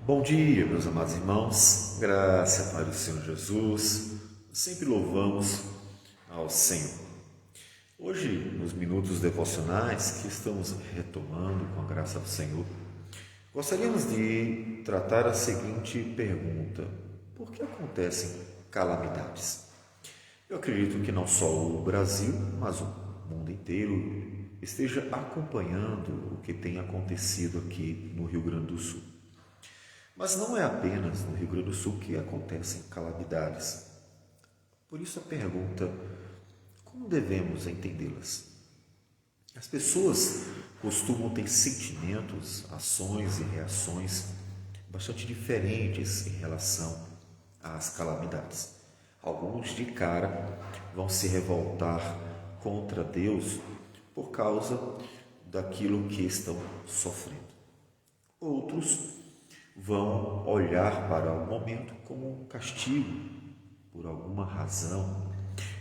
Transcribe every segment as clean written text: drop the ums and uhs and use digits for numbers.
Bom dia, meus amados irmãos, graça e paz do Senhor Jesus, sempre louvamos ao Senhor. Hoje, nos minutos devocionais que estamos retomando com a graça do Senhor, gostaríamos de tratar a seguinte pergunta: por que acontecem calamidades? Eu acredito que não só o Brasil, mas o mundo inteiro esteja acompanhando o que tem acontecido aqui no Rio Grande do Sul. Mas não é apenas no Rio Grande do Sul que acontecem calamidades. Por isso a pergunta: como devemos entendê-las? As pessoas costumam ter sentimentos, ações e reações bastante diferentes em relação às calamidades. Alguns de cara vão se revoltar contra Deus por causa daquilo que estão sofrendo. Outros vão olhar para o momento como um castigo por alguma razão.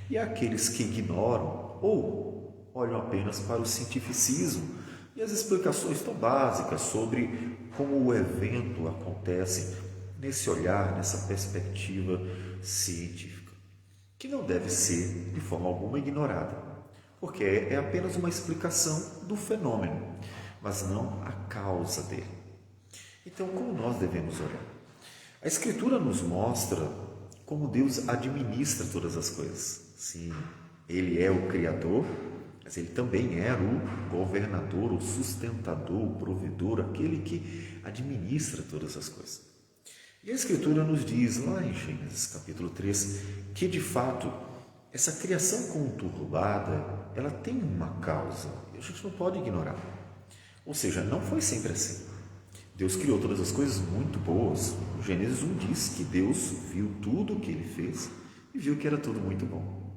E aqueles que ignoram ou olham apenas para o cientificismo e as explicações tão básicas sobre como o evento acontece nesse olhar, nessa perspectiva científica, que não deve ser de forma alguma ignorada, porque é apenas uma explicação do fenômeno, mas não a causa dele. Então, como nós devemos olhar? A Escritura nos mostra como Deus administra todas as coisas. Sim, Ele é o Criador, mas Ele também é o governador, o sustentador, o provedor, aquele que administra todas as coisas. E a Escritura nos diz, lá em Gênesis capítulo 3, que de fato essa criação conturbada, ela tem uma causa, e a gente não pode ignorar. Ou seja, não foi sempre assim. Deus criou todas as coisas muito boas. O Gênesis 1 diz que Deus viu tudo o que Ele fez e viu que era tudo muito bom.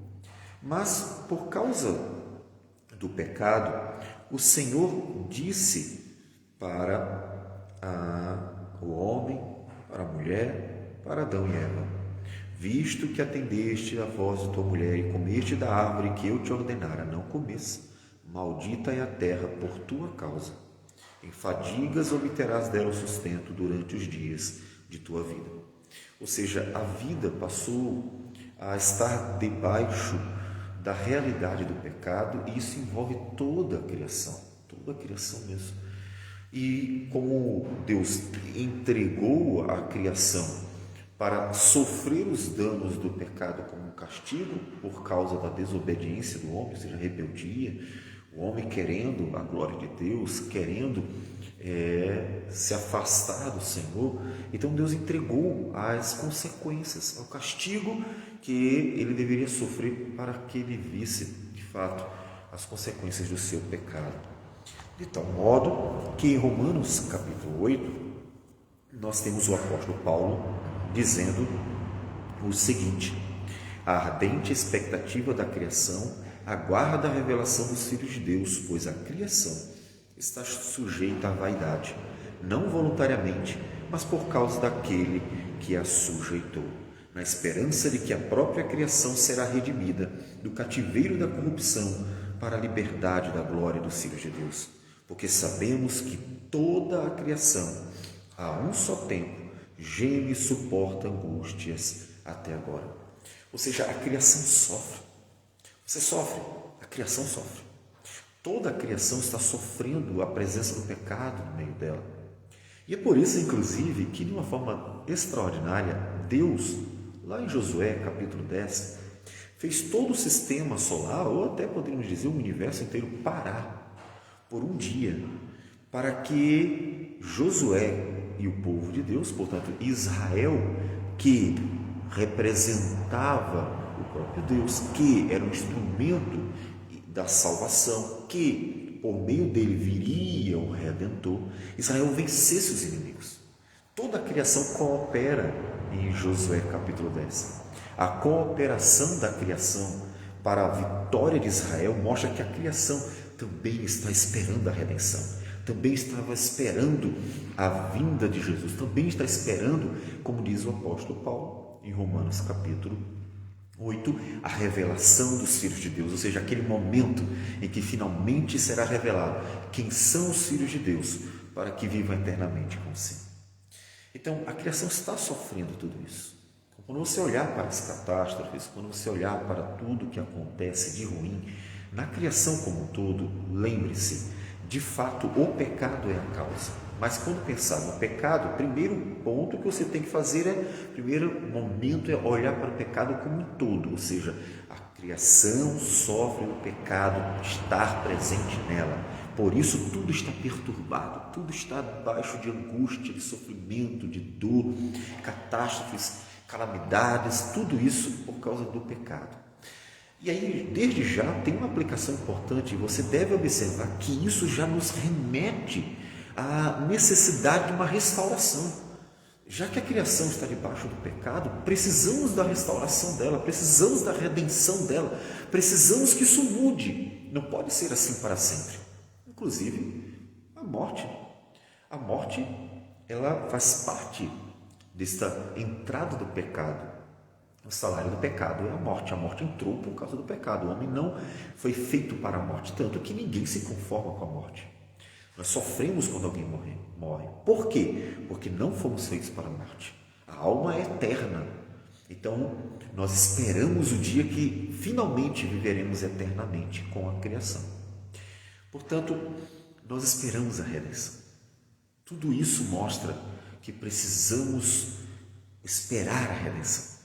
Mas, por causa do pecado, o Senhor disse para o homem, para a mulher, para Adão e Eva: visto que atendeste a voz de tua mulher e comeste da árvore que eu te ordenara não comes, maldita é a terra por tua causa. Em fadigas obterás dela o sustento durante os dias de tua vida. Ou seja, a vida passou a estar debaixo da realidade do pecado, e isso envolve toda a criação mesmo. E como Deus entregou a criação para sofrer os danos do pecado como um castigo por causa da desobediência do homem, ou seja, a rebeldia, o homem querendo a glória de Deus, querendo se afastar do Senhor, então Deus entregou as consequências, ao castigo que ele deveria sofrer para que ele visse, de fato, as consequências do seu pecado. De tal modo que em Romanos capítulo 8, nós temos o apóstolo Paulo dizendo o seguinte: a ardente expectativa da criação aguarda a revelação dos filhos de Deus, pois a criação está sujeita à vaidade, não voluntariamente, mas por causa daquele que a sujeitou, na esperança de que a própria criação será redimida do cativeiro da corrupção para a liberdade da glória dos filhos de Deus. Porque sabemos que toda a criação, a um só tempo, geme e suporta angústias até agora. Ou seja, a criação sofre. Você sofre, a criação sofre. Toda a criação está sofrendo a presença do pecado no meio dela. E é por isso, inclusive, que de uma forma extraordinária, Deus, lá em Josué, capítulo 10, fez todo o sistema solar, ou até poderíamos dizer o universo inteiro, parar por um dia, para que Josué e o povo de Deus, portanto Israel, que representava o próprio Deus, que era um instrumento da salvação, que por meio dele viria o Redentor, Israel vencesse os inimigos. Toda a criação coopera em Josué capítulo 10. A cooperação da criação para a vitória de Israel mostra que a criação também está esperando a redenção, também estava esperando a vinda de Jesus, também está esperando, como diz o apóstolo Paulo em Romanos capítulo 8, a revelação dos filhos de Deus, ou seja, aquele momento em que finalmente será revelado quem são os filhos de Deus, para que vivam eternamente com o Senhor. Então, a criação está sofrendo tudo isso. Quando você olhar para as catástrofes, quando você olhar para tudo que acontece de ruim, na criação como um todo, lembre-se, de fato, o pecado é a causa. Mas quando pensar no pecado, o primeiro ponto que você tem que fazer primeiro momento é olhar para o pecado como um todo, ou seja, a criação sofre o pecado, estar presente nela. Por isso tudo está perturbado, tudo está debaixo de angústia, de sofrimento, de dor, catástrofes, calamidades, tudo isso por causa do pecado. E aí, desde já, tem uma aplicação importante. Você deve observar que isso já nos remete à necessidade de uma restauração. Já que a criação está debaixo do pecado, precisamos da restauração dela, precisamos da redenção dela, precisamos que isso mude. Não pode ser assim para sempre. Inclusive, a morte. A morte, ela faz parte desta entrada do pecado. O salário do pecado é a morte. A morte entrou por causa do pecado. O homem não foi feito para a morte, tanto que ninguém se conforma com a morte. Nós sofremos quando alguém morre. Por quê? Porque não fomos feitos para a morte. A alma é eterna. Então, nós esperamos o dia que finalmente viveremos eternamente com a criação. Portanto, nós esperamos a redenção. Tudo isso mostra que precisamos esperar a redenção.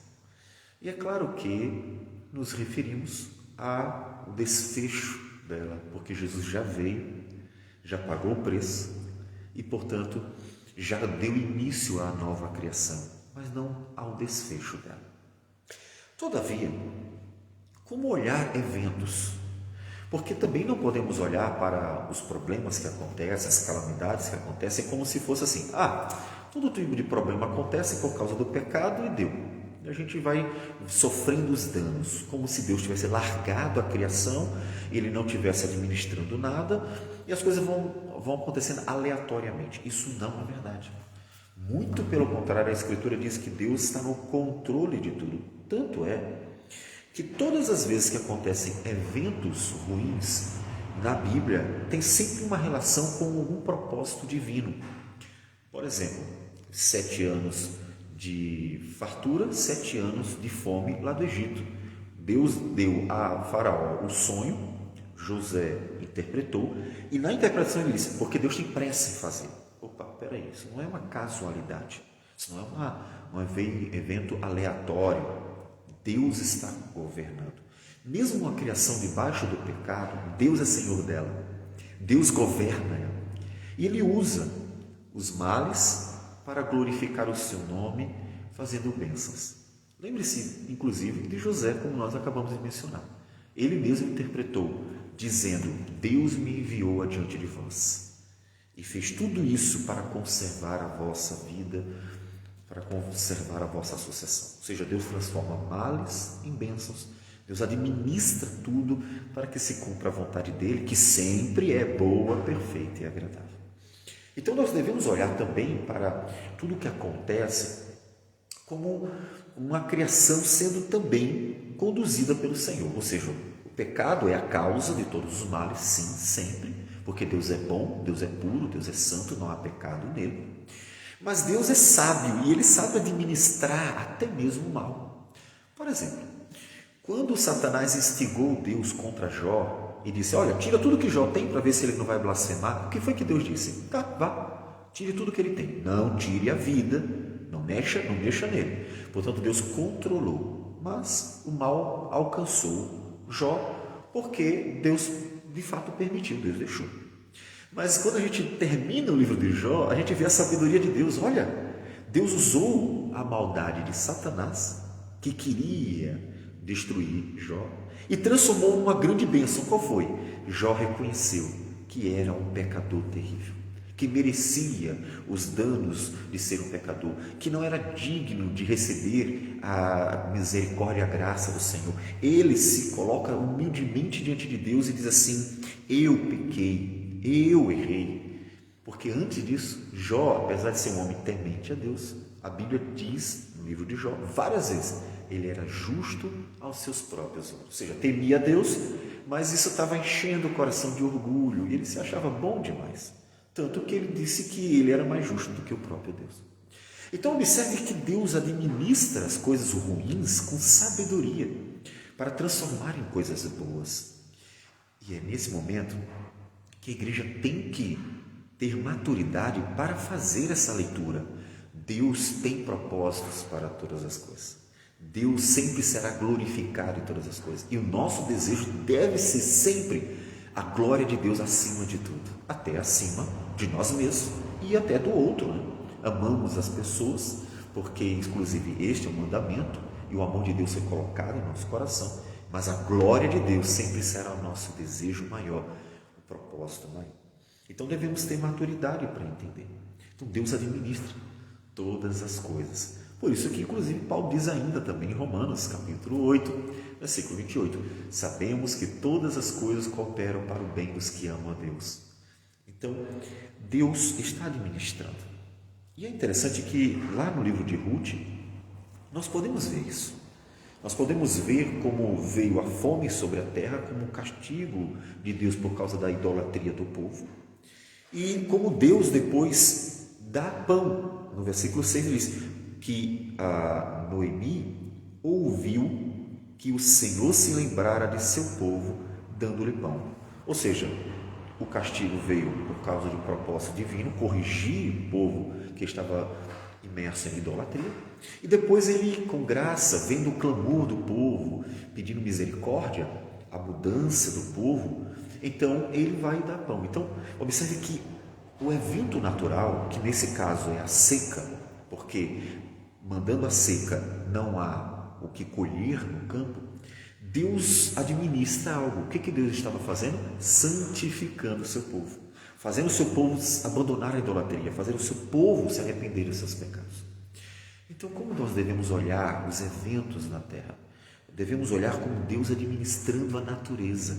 E é claro que nos referimos ao desfecho dela, porque Jesus já veio, já pagou o preço e, portanto, já deu início à nova criação, mas não ao desfecho dela. Todavia, como olhar eventos? Porque também não podemos olhar para os problemas que acontecem, as calamidades que acontecem, como se fosse assim, todo tipo de problema acontece por causa do pecado e deu. A gente vai sofrendo os danos, como se Deus tivesse largado a criação, Ele não estivesse administrando nada e as coisas vão acontecendo aleatoriamente. Isso não é verdade. Muito pelo contrário, a Escritura diz que Deus está no controle de tudo. Tanto é que todas as vezes que acontecem eventos ruins na Bíblia, tem sempre uma relação com algum propósito divino. Por exemplo, 7 anos de fartura, 7 anos de fome lá do Egito. Deus deu a Faraó o sonho, José interpretou, e na interpretação ele disse, porque Deus tem pressa em fazer. Opa, peraí, isso não é uma casualidade, isso não é um evento aleatório. Deus está governando. Mesmo uma criação debaixo do pecado, Deus é Senhor dela, Deus governa ela, e Ele usa os males para glorificar o seu nome, fazendo bênçãos. Lembre-se, inclusive, de José, como nós acabamos de mencionar. Ele mesmo interpretou, dizendo, Deus me enviou adiante de vós. E fez tudo isso para conservar a vossa vida, para conservar a vossa sucessão. Ou seja, Deus transforma males em bênçãos. Deus administra tudo para que se cumpra a vontade dele, que sempre é boa, perfeita e agradável. Então, nós devemos olhar também para tudo o que acontece como uma criação sendo também conduzida pelo Senhor. Ou seja, o pecado é a causa de todos os males, sim, sempre, porque Deus é bom, Deus é puro, Deus é santo, não há pecado nele. Mas Deus é sábio e Ele sabe administrar até mesmo o mal. Por exemplo, quando Satanás instigou Deus contra Jó, e disse, olha, tira tudo que Jó tem para ver se ele não vai blasfemar. O que foi que Deus disse? Tá, vá, tire tudo que ele tem. Não tire a vida, não mexa nele. Portanto, Deus controlou, mas o mal alcançou Jó, porque Deus de fato permitiu, Deus deixou. Mas quando a gente termina o livro de Jó, a gente vê a sabedoria de Deus. Olha, Deus usou a maldade de Satanás, que queria destruir Jó, e transformou numa grande bênção. Qual foi? Jó reconheceu que era um pecador terrível, que merecia os danos de ser um pecador, que não era digno de receber a misericórdia e a graça do Senhor. Ele se coloca humildemente diante de Deus e diz assim, eu pequei, eu errei. Porque antes disso, Jó, apesar de ser um homem temente a Deus, a Bíblia diz no livro de Jó várias vezes, ele era justo aos seus próprios olhos. Ou seja, temia a Deus, mas isso estava enchendo o coração de orgulho e ele se achava bom demais. Tanto que ele disse que ele era mais justo do que o próprio Deus. Então observe que Deus administra as coisas ruins com sabedoria para transformar em coisas boas. E é nesse momento que a igreja tem que ter maturidade para fazer essa leitura. Deus tem propósitos para todas as coisas. Deus sempre será glorificado em todas as coisas. E o nosso desejo deve ser sempre a glória de Deus acima de tudo, até acima de nós mesmos e até do outro, né? Amamos as pessoas, porque inclusive este é o mandamento, e o amor de Deus foi colocado em nosso coração, mas a glória de Deus sempre será o nosso desejo maior, o propósito maior. Então devemos ter maturidade para entender. Então Deus administra todas as coisas. Por isso que inclusive Paulo diz ainda também em Romanos capítulo 8, versículo 28, sabemos que todas as coisas cooperam para o bem dos que amam a Deus. Então Deus está administrando. E é interessante que lá no livro de Ruth, nós podemos ver isso. Nós podemos ver como veio a fome sobre a terra como um castigo de Deus por causa da idolatria do povo. E como Deus depois dá pão. No versículo 6 diz que a Noemi ouviu que o Senhor se lembrara de seu povo, dando-lhe pão. Ou seja, o castigo veio por causa de um propósito divino, corrigir o povo que estava imerso em idolatria. E depois ele, com graça, vendo o clamor do povo, pedindo misericórdia, a mudança do povo, então ele vai dar pão. Então, observe que o evento natural, que nesse caso é a seca, porque mandando a seca não há o que colher no campo, Deus administra algo. O que Deus estava fazendo? Santificando o seu povo, fazendo o seu povo abandonar a idolatria, fazendo o seu povo se arrepender dos seus pecados. Então, como nós devemos olhar os eventos na terra? Devemos olhar como Deus administrando a natureza,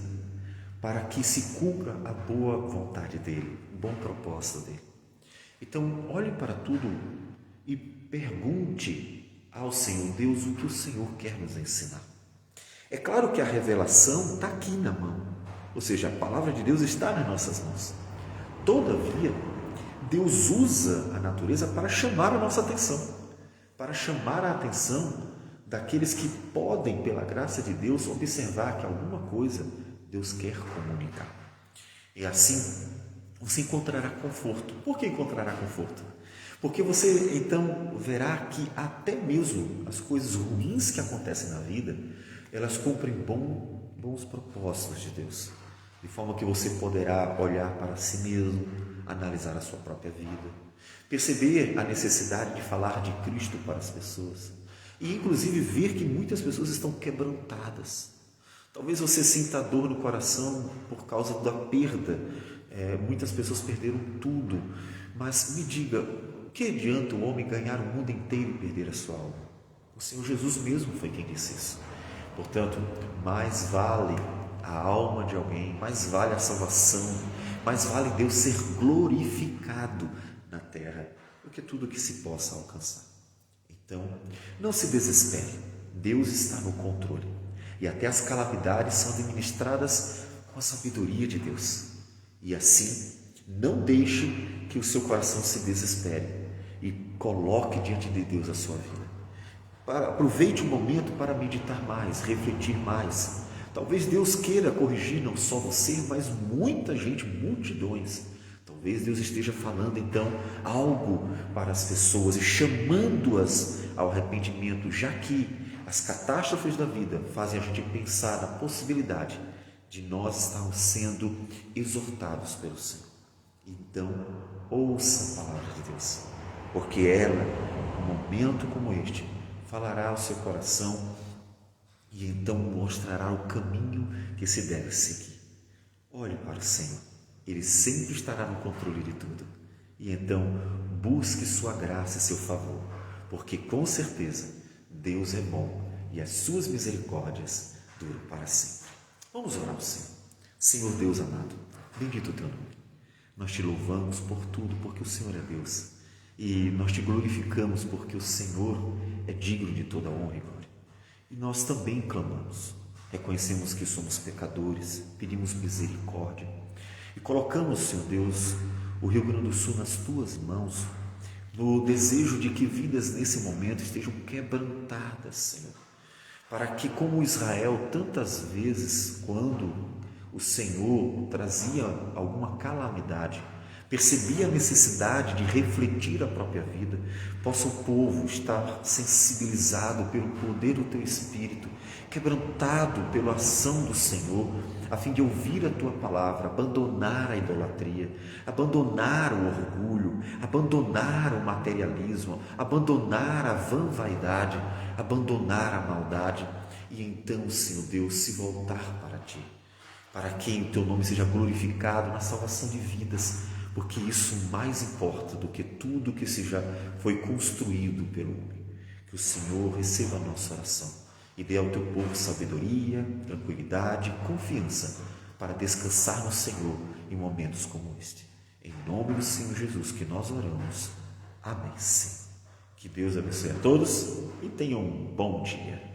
para que se cumpra a boa vontade dele, o bom propósito dele. Então, olhe para tudo e pergunte ao Senhor Deus o que o Senhor quer nos ensinar. É claro que a revelação está aqui na mão, ou seja, a palavra de Deus está nas nossas mãos. Todavia, Deus usa a natureza para chamar a nossa atenção, para chamar a atenção daqueles que podem, pela graça de Deus, observar que alguma coisa Deus quer comunicar. E assim você encontrará conforto. Por que encontrará conforto? Porque você então verá que até mesmo as coisas ruins que acontecem na vida, elas cumprem bons propósitos de Deus, de forma que você poderá olhar para si mesmo, analisar a sua própria vida, perceber a necessidade de falar de Cristo para as pessoas e inclusive ver que muitas pessoas estão quebrantadas. Talvez você sinta dor no coração por causa da perda. Muitas pessoas perderam tudo, mas me diga, o que adianta o homem ganhar o mundo inteiro e perder a sua alma? O Senhor Jesus mesmo foi quem disse isso. Portanto, mais vale a alma de alguém, mais vale a salvação, mais vale Deus ser glorificado na terra do que tudo que se possa alcançar. Então, não se desespere, Deus está no controle e até as calamidades são administradas com a sabedoria de Deus. E assim, não deixe que o seu coração se desespere e coloque diante de Deus a sua vida. Aproveite o momento para meditar mais, refletir mais. Talvez Deus queira corrigir não só você, mas muita gente, multidões. Talvez Deus esteja falando então algo para as pessoas e chamando-as ao arrependimento, já que as catástrofes da vida fazem a gente pensar na possibilidade de nós estarmos sendo exortados pelo Senhor. Então, ouça a palavra de Deus, porque ela, num momento como este, falará ao seu coração e então mostrará o caminho que se deve seguir. Olhe para o Senhor, Ele sempre estará no controle de tudo. E então busque sua graça e seu favor, porque com certeza Deus é bom e as suas misericórdias duram para sempre. Vamos orar ao Senhor. Senhor Deus amado, bendito o teu nome. Nós te louvamos por tudo, porque o Senhor é Deus. E nós te glorificamos porque o Senhor é digno de toda honra e glória. E nós também clamamos, reconhecemos que somos pecadores, pedimos misericórdia e colocamos, Senhor Deus, o Rio Grande do Sul nas tuas mãos, no desejo de que vidas nesse momento estejam quebrantadas, Senhor, para que, como Israel, tantas vezes, quando o Senhor trazia alguma calamidade, percebia a necessidade de refletir a própria vida, possa o povo estar sensibilizado pelo poder do Teu Espírito, quebrantado pela ação do Senhor, a fim de ouvir a Tua palavra, abandonar a idolatria, abandonar o orgulho, abandonar o materialismo, abandonar a vã-vaidade, abandonar a maldade e então, Senhor Deus, se voltar para Ti, para que o Teu nome seja glorificado na salvação de vidas, porque isso mais importa do que tudo que se já foi construído pelo homem. Que o Senhor receba a nossa oração e dê ao Teu povo sabedoria, tranquilidade, confiança para descansar no Senhor em momentos como este. Em nome do Senhor Jesus que nós oramos. Amém. Sim. Que Deus abençoe a todos e tenham um bom dia.